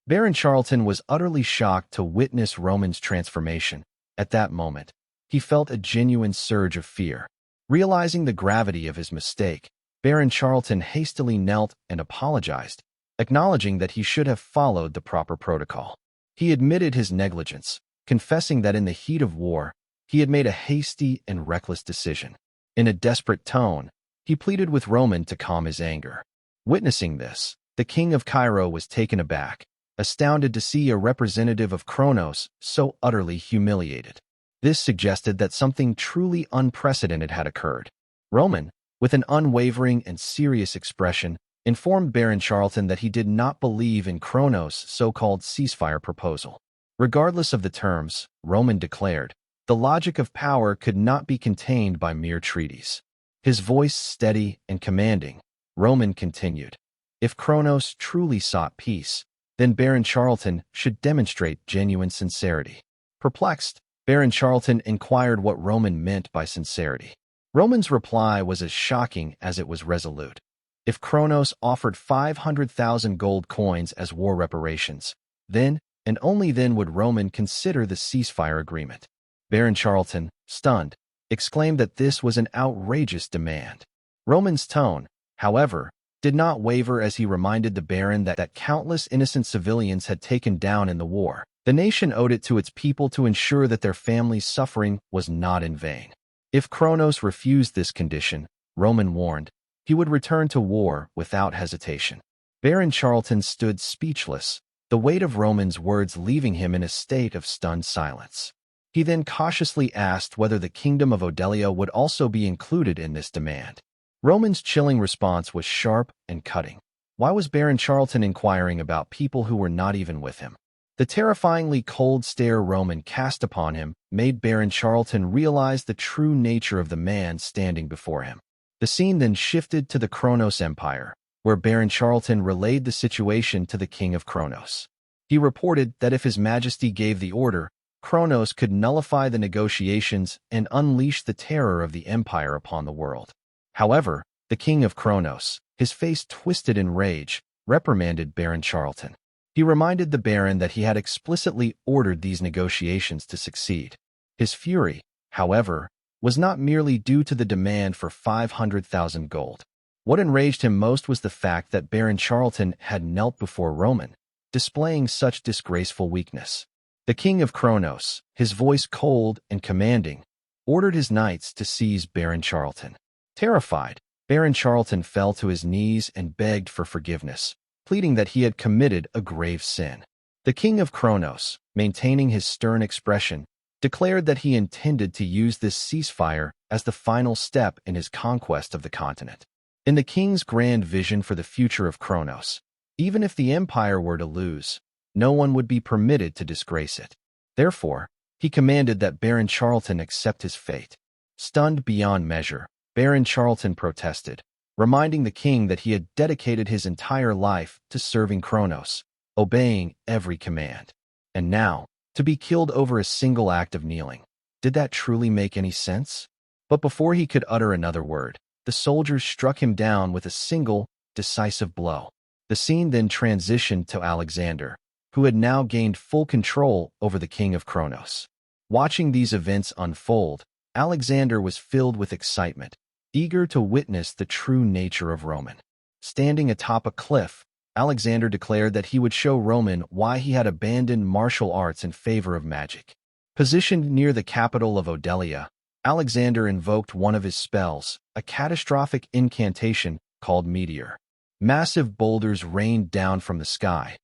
Baron Charlton was utterly shocked to witness Roman's transformation. At that moment, he felt a genuine surge of fear. Realizing the gravity of his mistake, Baron Charlton hastily knelt and apologized, acknowledging that he should have followed the proper protocol. He admitted his negligence, confessing that in the heat of war, he had made a hasty and reckless decision. In a desperate tone, he pleaded with Roman to calm his anger. Witnessing this, the king of Cairo was taken aback, astounded to see a representative of Kronos so utterly humiliated. This suggested that something truly unprecedented had occurred. Roman, with an unwavering and serious expression, informed Baron Charlton that he did not believe in Kronos' so-called ceasefire proposal. Regardless of the terms, Roman declared, the logic of power could not be contained by mere treaties. His voice steady and commanding, Roman continued, if Kronos truly sought peace, then Baron Charlton should demonstrate genuine sincerity. Perplexed, Baron Charlton inquired what Roman meant by sincerity. Roman's reply was as shocking as it was resolute. If Kronos offered 500,000 gold coins as war reparations, then, and only then would Roman consider the ceasefire agreement. Baron Charlton, stunned, exclaimed that this was an outrageous demand. Roman's tone, however, did not waver as he reminded the Baron that countless innocent civilians had taken down in the war. The nation owed it to its people to ensure that their families' suffering was not in vain. If Kronos refused this condition, Roman warned, he would return to war without hesitation. Baron Charlton stood speechless, the weight of Roman's words leaving him in a state of stunned silence. He then cautiously asked whether the kingdom of Odelia would also be included in this demand. Roman's chilling response was sharp and cutting. Why was Baron Charlton inquiring about people who were not even with him? The terrifyingly cold stare Roman cast upon him made Baron Charlton realize the true nature of the man standing before him. The scene then shifted to the Kronos Empire, where Baron Charlton relayed the situation to the king of Kronos. He reported that if His Majesty gave the order, Kronos could nullify the negotiations and unleash the terror of the empire upon the world. However, the king of Kronos, his face twisted in rage, reprimanded Baron Charlton. He reminded the Baron that he had explicitly ordered these negotiations to succeed. His fury, however, was not merely due to the demand for 500,000 gold. What enraged him most was the fact that Baron Charlton had knelt before Roman, displaying such disgraceful weakness. The king of Kronos, his voice cold and commanding, ordered his knights to seize Baron Charlton. Terrified, Baron Charlton fell to his knees and begged for forgiveness, pleading that he had committed a grave sin. The king of Kronos, maintaining his stern expression, declared that he intended to use this ceasefire as the final step in his conquest of the continent. In the king's grand vision for the future of Kronos, even if the empire were to lose, no one would be permitted to disgrace it. Therefore, he commanded that Baron Charlton accept his fate. Stunned beyond measure, Baron Charlton protested, reminding the king that he had dedicated his entire life to serving Kronos, obeying every command. And now, to be killed over a single act of kneeling. Did that truly make any sense? But before he could utter another word, the soldiers struck him down with a single, decisive blow. The scene then transitioned to Alexander, who had now gained full control over the king of Kronos. Watching these events unfold, Alexander was filled with excitement, eager to witness the true nature of Roman. Standing atop a cliff, Alexander declared that he would show Roman why he had abandoned martial arts in favor of magic. Positioned near the capital of Odelia, Alexander invoked one of his spells, a catastrophic incantation called Meteor. Massive boulders rained down from the sky,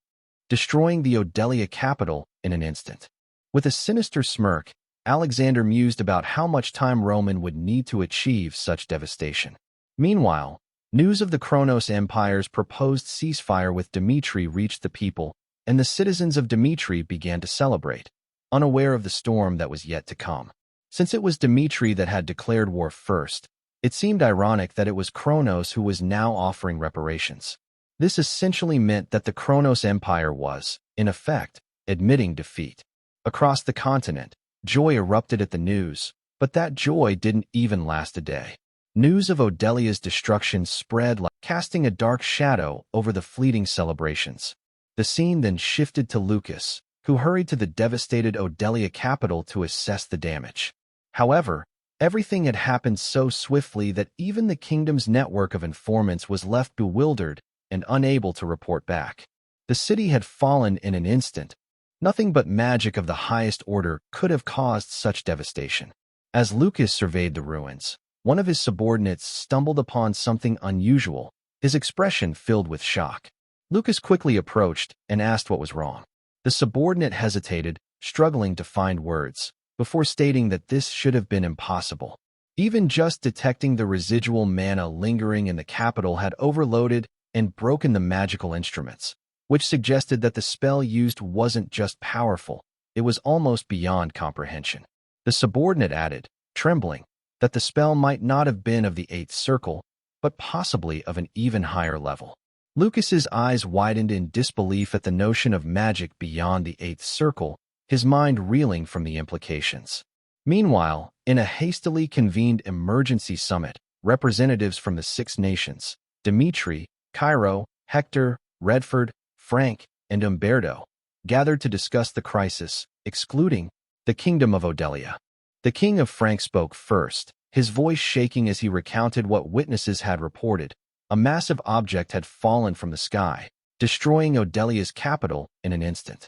destroying the Odelia capital in an instant. With a sinister smirk, Alexander mused about how much time Roman would need to achieve such devastation. Meanwhile, news of the Kronos Empire's proposed ceasefire with Dimmitri reached the people, and the citizens of Dimmitri began to celebrate, unaware of the storm that was yet to come. Since it was Dimmitri that had declared war first, it seemed ironic that it was Kronos who was now offering reparations. This essentially meant that the Kronos Empire was, in effect, admitting defeat. Across the continent, joy erupted at the news, but that joy didn't even last a day. News of Odelia's destruction spread, like casting a dark shadow over the fleeting celebrations. The scene then shifted to Lucas, who hurried to the devastated Odelia capital to assess the damage. However, everything had happened so swiftly that even the kingdom's network of informants was left bewildered and unable to report back. The city had fallen in an instant. Nothing but magic of the highest order could have caused such devastation. As Lucas surveyed the ruins, one of his subordinates stumbled upon something unusual, his expression filled with shock. Lucas quickly approached and asked what was wrong. The subordinate hesitated, struggling to find words, before stating that this should have been impossible. Even just detecting the residual mana lingering in the capital had overloaded and broken the magical instruments, which suggested that the spell used wasn't just powerful, it was almost beyond comprehension. The subordinate added, trembling, that the spell might not have been of the eighth circle, but possibly of an even higher level. Lucas's eyes widened in disbelief at the notion of magic beyond the eighth circle, his mind reeling from the implications. Meanwhile, in a hastily convened emergency summit, representatives from the 6 nations, Dimitri, Cairo, Hector, Redford, Frank, and Umberto, gathered to discuss the crisis, excluding the kingdom of Odelia. The king of Frank spoke first, his voice shaking as he recounted what witnesses had reported. A massive object had fallen from the sky, destroying Odelia's capital in an instant.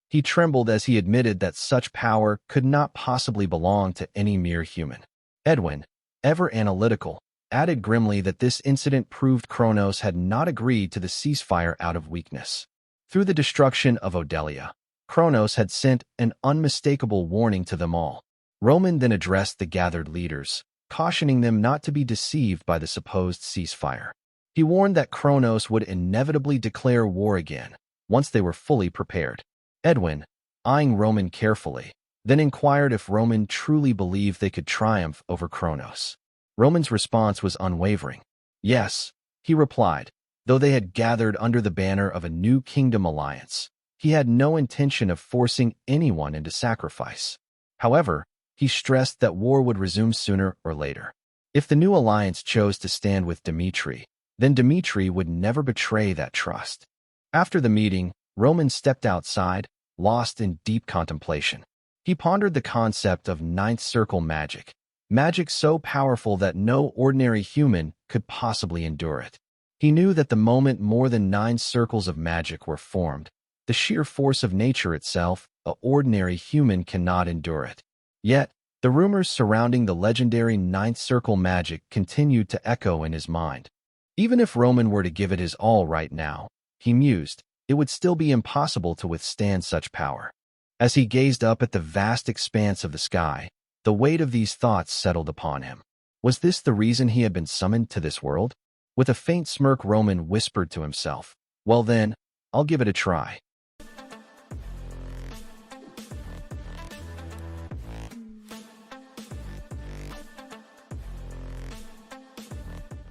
He trembled as he admitted that such power could not possibly belong to any mere human. Edwin, ever analytical, added grimly that this incident proved Kronos had not agreed to the ceasefire out of weakness. Through the destruction of Odelia, Kronos had sent an unmistakable warning to them all. Roman then addressed the gathered leaders, cautioning them not to be deceived by the supposed ceasefire. He warned that Kronos would inevitably declare war again, once they were fully prepared. Edwin, eyeing Roman carefully, then inquired if Roman truly believed they could triumph over Kronos. Roman's response was unwavering. Yes, he replied, though they had gathered under the banner of a new kingdom alliance. He had no intention of forcing anyone into sacrifice. However, he stressed that war would resume sooner or later. If the new alliance chose to stand with Dimitri, then Dimitri would never betray that trust. After the meeting, Roman stepped outside, lost in deep contemplation. He pondered the concept of ninth circle magic, magic so powerful that no ordinary human could possibly endure it. He knew that the moment more than 9 circles of magic were formed, the sheer force of nature itself, an ordinary human cannot endure it. Yet, the rumors surrounding the legendary ninth circle magic continued to echo in his mind. Even if Roman were to give it his all right now, he mused, it would still be impossible to withstand such power. As he gazed up at the vast expanse of the sky, the weight of these thoughts settled upon him. Was this the reason he had been summoned to this world? With a faint smirk, Roman whispered to himself, well then, I'll give it a try.